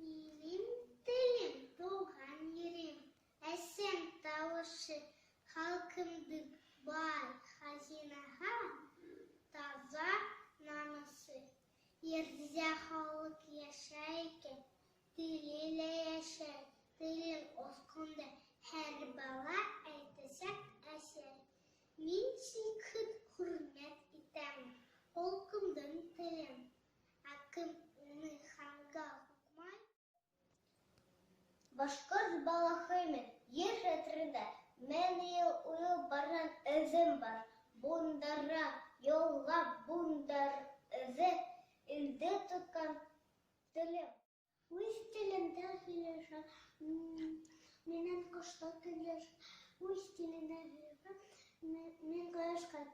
Минем телем, туган ерем, әсем тавышы, халкымдың бай хазинаға, таза намысы. Ерде халық яшайкен, тілелі яшай, тілін осқында әр бала әйтесек әсер. Мен сүйкін құрмет етемін, полкымдың тілім, әкім оны ханға хукмай. Башкорт балахымен ер әтрінде мен ел ұйыл баран өзім бар. Бундара yolға бундар өзі үлде тұтқан тілім. Өз тілімді сөйлеші, менен қышта келеш, өз тілімді сөйлеші, мен қашқа